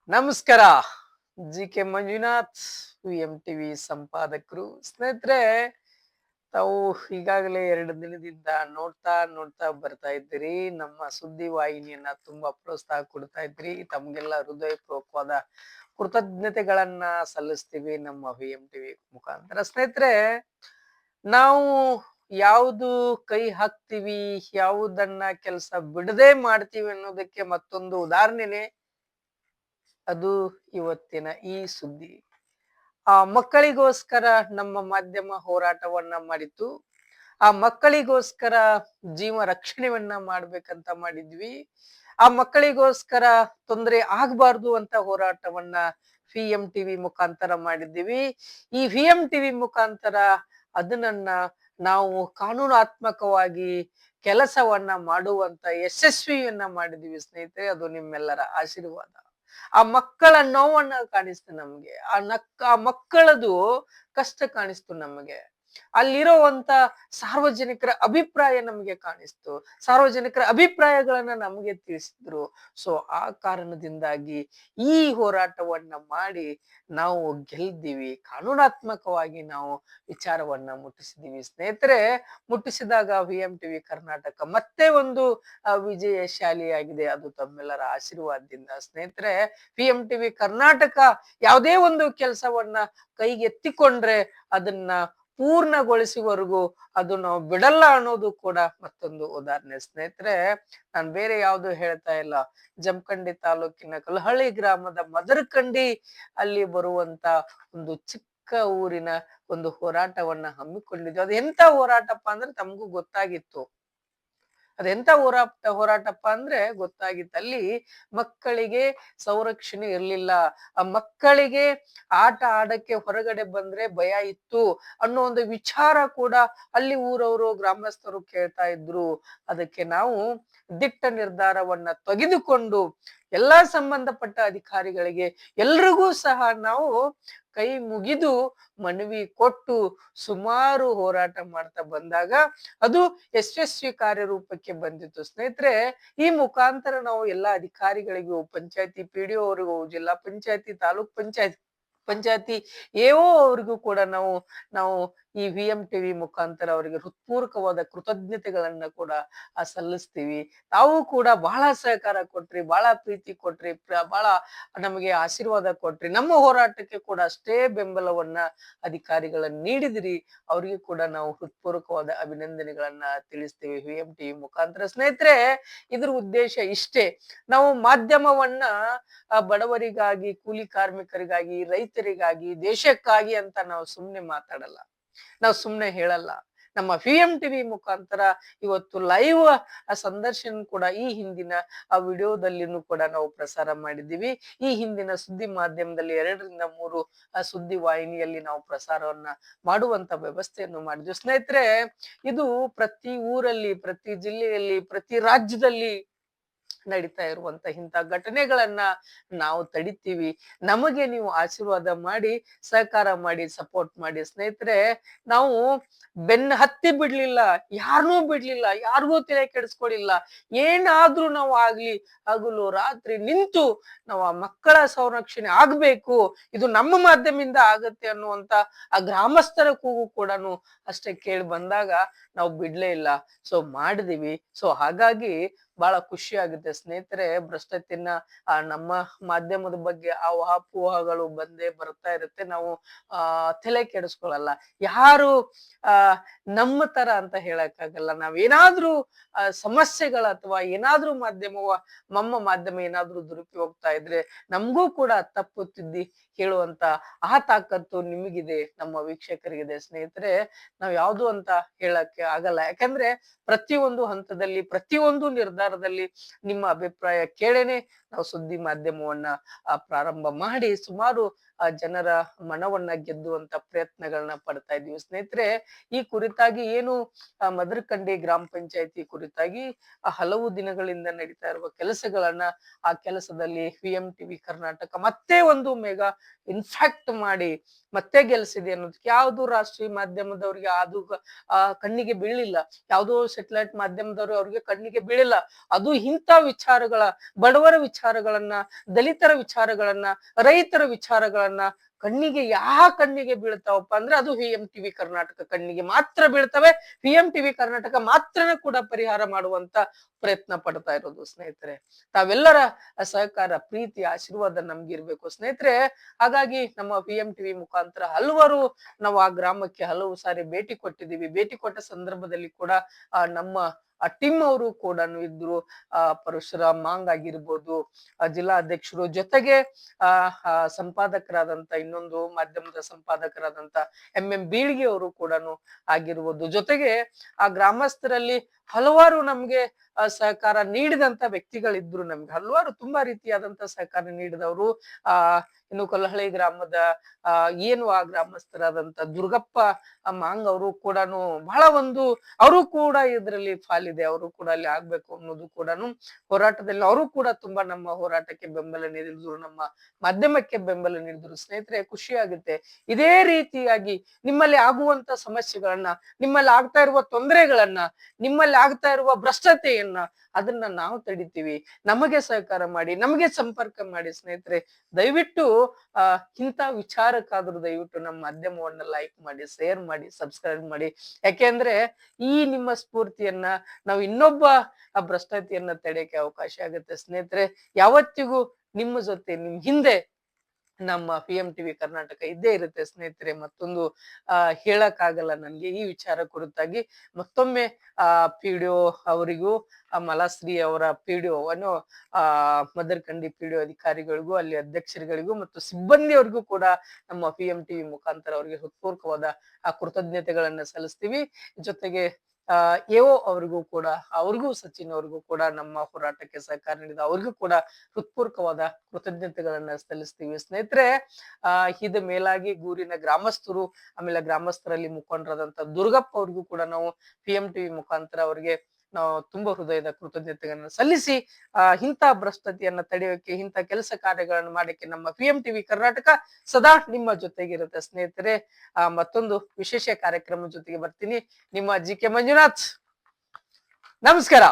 ನಮಸ್ಕಾರ. ಜಿ.ಕೆ. ಮಂಜುನಾಥ್, ವಿ.ಎಂ.ಟಿವಿ ಸಂಪಾದಕರು. ಸ್ನೇಹಿತರೆ, ತಾವು ಈಗಾಗಲೇ 2 ದಿನದಿಂದ ನೋಡ್ತಾ ಬರ್ತಾ ಇದ್ದೀರಿ. ನಮ್ಮ ಸುದ್ದಿ ವಾಹಿನಿಯನ್ನ ತುಂಬಾ ಪ್ರೋತ್ಸಾಹ ಕೊಡ್ತಾ ಇದ್ರಿ. ತಮ್ಗೆಲ್ಲ ಹೃದಯಪೂರ್ವಕವಾದ ಕೃತಜ್ಞತೆಗಳನ್ನ ಸಲ್ಲಿಸ್ತೀವಿ ನಮ್ಮ ವಿ.ಎಂ.ಟಿವಿ ಮುಖಾಂತರ. ಸ್ನೇಹಿತರೆ, ನಾವು ಯಾವುದು ಕೈ ಹಾಕ್ತಿವಿ, ಯಾವುದನ್ನ ಕೆಲಸ ಬಿಡದೆ ಮಾಡ್ತೀವಿ ಅನ್ನೋದಕ್ಕೆ ಮತ್ತೊಂದು ಉದಾಹರಣೆನೆ ಅದು ಇವತ್ತಿನ ಈ ಸುದ್ದಿ. ಮಕ್ಕಳಿಗೋಸ್ಕರ ನಮ್ಮ ಮಾಧ್ಯಮ ಹೋರಾಟವನ್ನ ಮಾಡಿತ್ತು. ಆ ಮಕ್ಕಳಿಗೋಸ್ಕರ ಜೀವ ರಕ್ಷಣೆಯನ್ನ ಮಾಡ್ಬೇಕಂತ ಮಾಡಿದ್ವಿ. ಆ ಮಕ್ಕಳಿಗೋಸ್ಕರ ತೊಂದರೆ ಆಗ್ಬಾರ್ದು ಅಂತ ಹೋರಾಟವನ್ನ ವಿ.ಎಂ.ಟಿವಿ ಮುಖಾಂತರ ಮಾಡಿದ್ದೀವಿ. ಈ ವಿ.ಎಂ.ಟಿವಿ ಮುಖಾಂತರ ಅದನ್ನ ನಾವು ಕಾನೂನಾತ್ಮಕವಾಗಿ ಕೆಲಸವನ್ನ ಮಾಡುವಂತ ಯಶಸ್ವಿಯನ್ನ ಮಾಡಿದೀವಿ ಸ್ನೇಹಿತರೆ. ಅದು ನಿಮ್ಮೆಲ್ಲರ ಆಶೀರ್ವಾದ. ಆ ಮಕ್ಕಳ ನೋವನ್ನ ಕಾಣಿಸ್ತು ನಮ್ಗೆ. ಆ ಮಕ್ಕಳದು ಕಷ್ಟ ಕಾಣಿಸ್ತು ನಮಗೆ. ಅಲ್ಲಿರುವಂತ ಸಾರ್ವಜನಿಕರ ಅಭಿಪ್ರಾಯ ನಮಗೆ ಕಾಣಿಸ್ತು. ಸಾರ್ವಜನಿಕರ ಅಭಿಪ್ರಾಯಗಳನ್ನ ನಮಗೆ ತಿಳಿಸಿದ್ರು. ಸೊ ಆ ಕಾರಣದಿಂದಾಗಿ ಈ ಹೋರಾಟವನ್ನ ಮಾಡಿ ನಾವು ಗೆಲ್ದಿವಿ. ಕಾನೂನಾತ್ಮಕವಾಗಿ ನಾವು ವಿಚಾರವನ್ನ ಮುಟ್ಟಿಸಿದೀವಿ ಸ್ನೇಹಿತರೆ. ಮುಟ್ಟಿಸಿದಾಗ ವಿ.ಎಂ.ಟಿವಿ ಕರ್ನಾಟಕ ಮತ್ತೆ ಒಂದು ವಿಜಯಶಾಲಿಯಾಗಿದೆ. ಅದು ತಮ್ಮೆಲ್ಲರ ಆಶೀರ್ವಾದದಿಂದ ಸ್ನೇಹಿತರೆ. ವಿ.ಎಂ.ಟಿವಿ ಕರ್ನಾಟಕ ಯಾವುದೇ ಒಂದು ಕೆಲಸವನ್ನ ಕೈಗೆತ್ತಿಕೊಂಡ್ರೆ ಅದನ್ನ ಪೂರ್ಣಗೊಳಿಸುವವರೆಗೂ ಅದು ನಾವು ಬಿಡಲ್ಲ ಅನ್ನೋದು ಕೂಡ ಮತ್ತೊಂದು ಉದಾಹರಣೆ ಸ್ನೇಹಿತರೆ. ನಾನ್ ಬೇರೆ ಯಾವ್ದು ಹೇಳ್ತಾ ಇಲ್ಲ. ಜಮಖಂಡಿ ತಾಲೂಕಿನ ಕಲಹಳ್ಳಿ ಗ್ರಾಮದ ಮದರಕಂಡಿ ಅಲ್ಲಿ ಬರುವಂತ ಒಂದು ಚಿಕ್ಕ ಊರಿನ ಒಂದು ಹೋರಾಟವನ್ನ ಹಮ್ಮಿಕೊಂಡಿದ್ವಿ. ಅದು ಎಂತ ಹೋರಾಟಪ್ಪ ಅಂದ್ರೆ ತಮಗೂ ಗೊತ್ತಾಗಿತ್ತು. ಅದೆಂತ ಹೋರಾಟಪ್ಪ ಅಂದ್ರೆ ಗೊತ್ತಾಗಿತ್ತು. ಅಲ್ಲಿ ಮಕ್ಕಳಿಗೆ ಸಂರಕ್ಷಣೆ ಇರ್ಲಿಲ್ಲ. ಆ ಮಕ್ಕಳಿಗೆ ಆಟ ಆಡಕ್ಕೆ ಹೊರಗಡೆ ಬಂದ್ರೆ ಭಯ ಇತ್ತು ಅನ್ನೋ ಒಂದು ವಿಚಾರ ಕೂಡ ಅಲ್ಲಿ ಊರವರು ಗ್ರಾಮಸ್ಥರು ಕೇಳ್ತಾ ಇದ್ರು. ಅದಕ್ಕೆ ನಾವು ದಿಟ್ಟ ನಿರ್ಧಾರವನ್ನ ತೆಗೆದುಕೊಂಡು ಎಲ್ಲಾ ಸಂಬಂಧಪಟ್ಟ ಅಧಿಕಾರಿಗಳಿಗೆ ಎಲ್ರಿಗೂ ಸಹ ನಾವು ಕೈ ಮುಗಿದು ಮನವಿ ಕೊಟ್ಟು ಸುಮಾರು ಹೋರಾಟ ಮಾಡ್ತಾ ಬಂದಾಗ ಅದು ಯಶಸ್ವಿ ಕಾರ್ಯರೂಪಕ್ಕೆ ಬಂದಿತ್ತು ಸ್ನೇಹಿತರೆ. ಈ ಮುಖಾಂತರ ನಾವು ಎಲ್ಲಾ ಅಧಿಕಾರಿಗಳಿಗೂ, ಪಂಚಾಯತಿ ಪಿ.ಡಿ.ಒ ಅವರಿಗೂ, ಜಿಲ್ಲಾ ಪಂಚಾಯತಿ, ತಾಲೂಕ್ ಪಂಚಾಯತಿ ಎ.ಒ ಅವ್ರಿಗೂ ಕೂಡ ನಾವು ಈ ವಿ.ಎಂ.ಟಿವಿ ಮುಖಾಂತರ ಅವರಿಗೆ ಹೃತ್ಪೂರ್ವಕವಾದ ಕೃತಜ್ಞತೆಗಳನ್ನ ಕೂಡ ಸಲ್ಲಿಸ್ತೀವಿ. ತಾವು ಕೂಡ ಬಹಳ ಸಹಕಾರ ಕೊಟ್ರಿ, ಬಹಳ ಪ್ರೀತಿ ಕೊಟ್ರಿ, ಬಹಳ ನಮಗೆ ಆಶೀರ್ವಾದ ಕೊಟ್ರಿ. ನಮ್ಮ ಹೋರಾಟಕ್ಕೆ ಕೂಡ ಅಷ್ಟೇ ಬೆಂಬಲವನ್ನ ಅಧಿಕಾರಿಗಳನ್ನ ನೀಡಿದಿರಿ. ಅವ್ರಿಗೆ ಕೂಡ ನಾವು ಹೃತ್ಪೂರ್ವಕವಾದ ಅಭಿನಂದನೆಗಳನ್ನ ತಿಳಿಸ್ತೇವೆ ವಿ.ಎಂ.ಟಿವಿ ಮುಖಾಂತರ. ಸ್ನೇಹಿತರೆ, ಇದ್ರ ಉದ್ದೇಶ ಇಷ್ಟೇ. ನಾವು ಮಾಧ್ಯಮವನ್ನ ಬಡವರಿಗಾಗಿ, ಕೂಲಿ ಕಾರ್ಮಿಕರಿಗಾಗಿ, ರೈತರಿಗಾಗಿ, ದೇಶಕ್ಕಾಗಿ ಅಂತ ನಾವು ಸುಮ್ನೆ ಮಾತಾಡಲ್ಲ. ನಾವು ಸುಮ್ನೆ ಹೇಳಲ್ಲ. ನಮ್ಮ ವಿ.ಎಂ.ಟಿವಿ ಮುಖಾಂತರ ಇವತ್ತು ಲೈವ್ ಸಂದರ್ಶನ ಕೂಡ ಈ ಹಿಂದಿನ ವಿಡಿಯೋದಲ್ಲಿನೂ ಕೂಡ ನಾವು ಪ್ರಸಾರ ಮಾಡಿದ್ದೀವಿ. ಈ ಹಿಂದಿನ ಸುದ್ದಿ ಮಾಧ್ಯಮದಲ್ಲಿ 2ರಿಂದ 3 ಸುದ್ದಿ ವಾಹಿನಿಯಲ್ಲಿ ನಾವು ಪ್ರಸಾರವನ್ನ ಮಾಡುವಂತ ವ್ಯವಸ್ಥೆಯನ್ನು ಮಾಡಿದ್ವಿ ಸ್ನೇಹಿತರೆ. ಇದು ಪ್ರತಿ ಊರಲ್ಲಿ, ಪ್ರತಿ ಜಿಲ್ಲೆಯಲ್ಲಿ, ಪ್ರತಿ ರಾಜ್ಯದಲ್ಲಿ ನಡೀತಾ ಇರುವಂತ ಇಂಥ ಘಟನೆಗಳನ್ನ ನಾವು ತಡಿತೀವಿ. ನಮಗೆ ನೀವು ಆಶೀರ್ವಾದ ಮಾಡಿ, ಸಹಕಾರ ಮಾಡಿ, ಸಪೋರ್ಟ್ ಮಾಡಿ ಸ್ನೇಹಿತರೆ. ನಾವು ಬೆನ್ನ ಹತ್ತಿ ಬಿಡ್ಲಿಲ್ಲ, ಯಾರನ್ನೂ ಬಿಡ್ಲಿಲ್ಲ, ಯಾರಿಗೂ ತಲೆ ಕೆಡಿಸ್ಕೊಳಿಲ್ಲ. ಏನಾದ್ರೂ ನಾವು ಆಗ್ಲಿ ಹಗಲು ರಾತ್ರಿ ನಿಂತು ನಾವು ಆ ಮಕ್ಕಳ ಸಂರಕ್ಷಣೆ ಆಗ್ಬೇಕು, ಇದು ನಮ್ಮ ಮಾಧ್ಯಮದಿಂದ ಆಗತ್ತೆ ಅನ್ನುವಂತ ಆ ಗ್ರಾಮಸ್ಥರ ಕೂಗು ಕೂಡ ಅಷ್ಟೇ ಕೇಳಿ ಬಂದಾಗ ನಾವು ಬಿಡ್ಲೇ ಇಲ್ಲ. ಸೊ ಮಾಡಿದೀವಿ. ಸೊ ಹಾಗಾಗಿ ಬಹಳ ಖುಷಿ ಆಗುತ್ತೆ ಸ್ನೇಹಿತರೆ. ಭ್ರಷ್ಟತೆಯನ್ನ ನಮ್ಮ ಮಾಧ್ಯಮದ ಬಗ್ಗೆ ಆ ಊಹಾಪೋಹಗಳು ಬಂದೇ ಬರ್ತಾ ಇರುತ್ತೆ. ನಾವು ತಲೆ ಕೆಡಿಸ್ಕೊಳಲ್ಲ. ಯಾರು ಆ ನಮ್ಮ ತರ ಅಂತ ಹೇಳಕ್ಕಾಗಲ್ಲ. ನಾವೇನಾದ್ರೂ ಸಮಸ್ಯೆಗಳ ಅಥವಾ ಏನಾದ್ರೂ ನಮ್ಮ ಮಾಧ್ಯಮ ಏನಾದ್ರೂ ದುರುಪಯೋಗ್ತಾ ಇದ್ರೆ ನಮಗೂ ಕೂಡ ತಪ್ಪು ತಿದ್ದಿ ಹೇಳುವಂತ ಆ ತಾಕತ್ತು ನಿಮಗಿದೆ, ನಮ್ಮ ವೀಕ್ಷಕರಿಗಿದೆ ಸ್ನೇಹಿತರೆ. ನಾವ್ ಯಾವ್ದು ಅಂತ ಹೇಳಕ್ಕೆ ಆಗಲ್ಲ. ಯಾಕಂದ್ರೆ ಪ್ರತಿಯೊಂದು ಹಂತದಲ್ಲಿ, ಪ್ರತಿಯೊಂದು ನಿರ್ಧಾರದಲ್ಲಿ ನಿಮ್ಮ ಅಭಿಪ್ರಾಯ ಕೇಳೇನೆ ನಾವು ಸುದ್ದಿ ಮಾಧ್ಯಮವನ್ನ ಪ್ರಾರಂಭ ಮಾಡಿ ಸುಮಾರು ಜನರ ಮನವನ್ನ ಗೆದ್ದುವಂತ ಪ್ರಯತ್ನಗಳನ್ನ ಪಡ್ತಾ ಇದೀವಿ ಸ್ನೇಹಿತರೆ. ಈ ಕುರಿತಾಗಿ ಏನು ಮದರಕಂಡಿ ಗ್ರಾಮ ಪಂಚಾಯತಿ ಕುರಿತಾಗಿ ಹಲವು ದಿನಗಳಿಂದ ನಡೀತಾ ಇರುವ ಕೆಲಸಗಳನ್ನ, ಆ ಕೆಲಸದಲ್ಲಿ ವಿ.ಎಂ.ಟಿವಿ ಕರ್ನಾಟಕ ಮತ್ತೆ ಒಂದು ಮೆಗಾ ಇನ್ಫ್ಯಾಕ್ಟ್ ಮಾಡಿ ಮತ್ತೆ ಗೆಲ್ಸಿದೆ ಅನ್ನೋದಕ್ಕೆ ಯಾವ್ದು ರಾಷ್ಟ್ರೀಯ ಮಾಧ್ಯಮದವ್ರಿಗೆ ಅದು ಕಣ್ಣಿಗೆ ಬೀಳಿಲ್ಲ. ಯಾವ್ದೋ ಸೆಟಲೈಟ್ ಮಾಧ್ಯಮದವ್ರು ಅವ್ರಿಗೆ ಕಣ್ಣಿಗೆ ಬೀಳಿಲ್ಲ. ಅದು ಇಂಥ ವಿಚಾರಗಳ, ಬಡವರ ವಿಚಾರಗಳನ್ನ, ದಲಿತರ ವಿಚಾರಗಳನ್ನ, ರೈತರ ವಿಚಾರಗಳನ್ನ ಕಣ್ಣಿಗೆ ಬೀಳ್ತಾವಪ್ಪ ಅಂದ್ರೆ ಅದು ವಿ ಕರ್ನಾಟಕ ಕಣ್ಣಿಗೆ ಮಾತ್ರ ಬೀಳ್ತವೆ. ವಿ ಕರ್ನಾಟಕ ಮಾತ್ರನೇ ಕೂಡ ಪರಿಹಾರ ಮಾಡುವಂತ ಪ್ರಯತ್ನ ಪಡ್ತಾ ಇರೋದು ಸ್ನೇಹಿತರೆ. ತಾವೆಲ್ಲರ ಸಹಕಾರ, ಪ್ರೀತಿ, ಆಶೀರ್ವಾದ ನಮ್ಗಿರ್ಬೇಕು ಸ್ನೇಹಿತರೆ. ಹಾಗಾಗಿ ನಮ್ಮ ವಿ ಮುಖಾಂತರ ಹಲವಾರು ನಾವು ಆ ಗ್ರಾಮಕ್ಕೆ ಹಲವು ಸಾರಿ ಭೇಟಿ ಕೊಟ್ಟಿದ್ದೀವಿ. ಭೇಟಿ ಕೊಟ್ಟ ಸಂದರ್ಭದಲ್ಲಿ ಕೂಡ ನಮ್ಮ ಟೀಮ್ ಅವರು ಕೂಡ ಇದ್ರು. ಪರಶುರಾಮ್ ಮಾಂಗ್ ಆಗಿರ್ಬೋದು, ಜಿಲ್ಲಾ ಅಧ್ಯಕ್ಷರು, ಜೊತೆಗೆ ಸಂಪಾದಕರಾದಂತ ಇನ್ನೊಂದು ಮಾಧ್ಯಮದ ಸಂಪಾದಕರಾದಂತ ಬೀಳ್ಗಿ ಅವರು ಕೂಡ ಆಗಿರ್ಬೋದು. ಜೊತೆಗೆ ಆ ಗ್ರಾಮಸ್ಥರಲ್ಲಿ ಹಲವಾರು ನಮ್ಗೆ ಸಹಕಾರ ನೀಡಿದಂತ ವ್ಯಕ್ತಿಗಳಿದ್ರು. ನಮ್ಗೆ ಹಲವಾರು ತುಂಬಾ ರೀತಿಯಾದಂತ ಸಹಕಾರ ನೀಡಿದವರು. ಇನ್ನು ಕೊಲ್ಲಹಳ್ಳಿ ಗ್ರಾಮದ ಏನು ಆ ಗ್ರಾಮಸ್ಥರಾದಂತ ದುರ್ಗಪ್ಪ ಮಾಂಗ್ ಅವರು ಕೂಡ ಬಹಳ ಒಂದು, ಅವರು ಕೂಡ ಇದರಲ್ಲಿ ಪಾಲಿದೆ, ಅವರು ಕೂಡ ಅಲ್ಲಿ ಆಗ್ಬೇಕು ಅನ್ನೋದು ಕೂಡ ಹೋರಾಟದಲ್ಲಿ ಅವರು ಕೂಡ ತುಂಬಾ ನಮ್ಮ ಹೋರಾಟಕ್ಕೆ ಬೆಂಬಲ ನೀಡಿದ್ರು, ನಮ್ಮ ಮಾಧ್ಯಮಕ್ಕೆ ಬೆಂಬಲ ನೀಡಿದ್ರು. ಸ್ನೇಹಿತರೆ, ಖುಷಿ ಆಗುತ್ತೆ. ಇದೇ ರೀತಿಯಾಗಿ ನಿಮ್ಮಲ್ಲಿ ಆಗುವಂತ ಸಮಸ್ಯೆಗಳನ್ನ, ನಿಮ್ಮಲ್ಲಿ ಆಗ್ತಾ ಇರುವ ತೊಂದರೆಗಳನ್ನ, ನಿಮ್ಮಲ್ಲಿ ಆಗ್ತಾ ಇರುವ ಭ್ರಷ್ಟತೆಯನ್ನ, ಅದನ್ನ ನಾವು ತಡಿತೀವಿ. ನಮಗೆ ಸಹಕಾರ ಮಾಡಿ, ನಮಗೆ ಸಂಪರ್ಕ ಮಾಡಿ ಸ್ನೇಹಿತರೆ. ದಯವಿಟ್ಟು ಇಂಥ ವಿಚಾರಕ್ಕಾದ್ರೂ ದಯವಿಟ್ಟು ನಮ್ಮ ಮಾಧ್ಯಮವನ್ನ ಲೈಕ್ ಮಾಡಿ, ಶೇರ್ ಮಾಡಿ, ಸಬ್ಸ್ಕ್ರೈಬ್ ಮಾಡಿ. ಯಾಕೆಂದ್ರೆ ಈ ನಿಮ್ಮ ಸ್ಫೂರ್ತಿಯನ್ನ ನಾವು ಇನ್ನೊಬ್ಬ ಭ್ರಷ್ಟತೆಯನ್ನ ತಡೆಯಕ್ಕೆ ಅವಕಾಶ ಆಗುತ್ತೆ ಸ್ನೇಹಿತರೆ. ಯಾವತ್ತಿಗೂ ನಿಮ್ಮ ಜೊತೆ, ನಿಮ್ ಹಿಂದೆ ನಮ್ಮ ವಿ ಕರ್ನಾಟಕ ಇದ್ದೇ ಇರುತ್ತೆ ಸ್ನೇಹಿತರೆ. ಮತ್ತೊಂದು ಹೇಳಕ್ಕಾಗಲ್ಲ ನನ್ಗೆ ಈ ವಿಚಾರ ಕುರಿತಾಗಿ. ಮತ್ತೊಮ್ಮೆ ಪಿಡಿಒ ಅವರಿಗೂ, ಮಲಾಶ್ರೀ ಅವರ ಪಿಡಿಒವನ್ನು ಮದರ್ಕಂಡಿ ಪಿಡಿಒ ಅಧಿಕಾರಿಗಳಿಗೂ, ಅಲ್ಲಿ ಅಧ್ಯಕ್ಷರುಗಳಿಗೂ ಮತ್ತು ಸಿಬ್ಬಂದಿಯವರಿಗೂ ಕೂಡ ನಮ್ಮ ವಿ ಮುಖಾಂತರ ಅವರಿಗೆ ಹೃತ್ಪೂರ್ವಕವಾದ ಕೃತಜ್ಞತೆಗಳನ್ನ ಸಲ್ಲಿಸ್ತೀವಿ. ಜೊತೆಗೆ ಎಒ ಅವ್ರಿಗೂ ಸಚಿನ್ ಅವ್ರಿಗೂ ಕೂಡ ನಮ್ಮ ಹೋರಾಟಕ್ಕೆ ಸಹಕಾರ ನೀಡಿದ ಅವ್ರಿಗೂ ಕೂಡ ಹೃತ್ಪೂರ್ವಕವಾದ ಕೃತಜ್ಞತೆಗಳನ್ನ ಸಲ್ಲಿಸ್ತೀವಿ ಸ್ನೇಹಿತರೆ. ಇದ ಮೇಲಾಗಿ ಗೂರಿನ ಗ್ರಾಮಸ್ಥರು, ಆಮೇಲೆ ಗ್ರಾಮಸ್ಥರಲ್ಲಿ ಮುಖಂಡರಾದಂತ ದುರ್ಗಪ್ಪ ಅವ್ರಿಗೂ ಕೂಡ ನಾವು ವಿ ಮುಖಾಂತರ ಅವರಿಗೆ ನಾವು ತುಂಬಾ ಹೃದಯದ ಕೃತಜ್ಞತೆಗಳನ್ನ ಸಲ್ಲಿಸಿ ಇಂಥ ಭ್ರಷ್ಟತೆಯನ್ನ ತಡೆಯೋಕೆ, ಇಂಥ ಕೆಲಸ ಕಾರ್ಯಗಳನ್ನು ಮಾಡಕ್ಕೆ ನಮ್ಮ ವಿ ಕರ್ನಾಟಕ ಸದಾ ನಿಮ್ಮ ಜೊತೆಗಿರುತ್ತೆ ಸ್ನೇಹಿತರೆ. ಮತ್ತೊಂದು ವಿಶೇಷ ಕಾರ್ಯಕ್ರಮ ಜೊತೆಗೆ ಬರ್ತೀನಿ. ನಿಮ್ಮ GK ಮಂಜುನಾಥ್. ನಮಸ್ಕಾರ.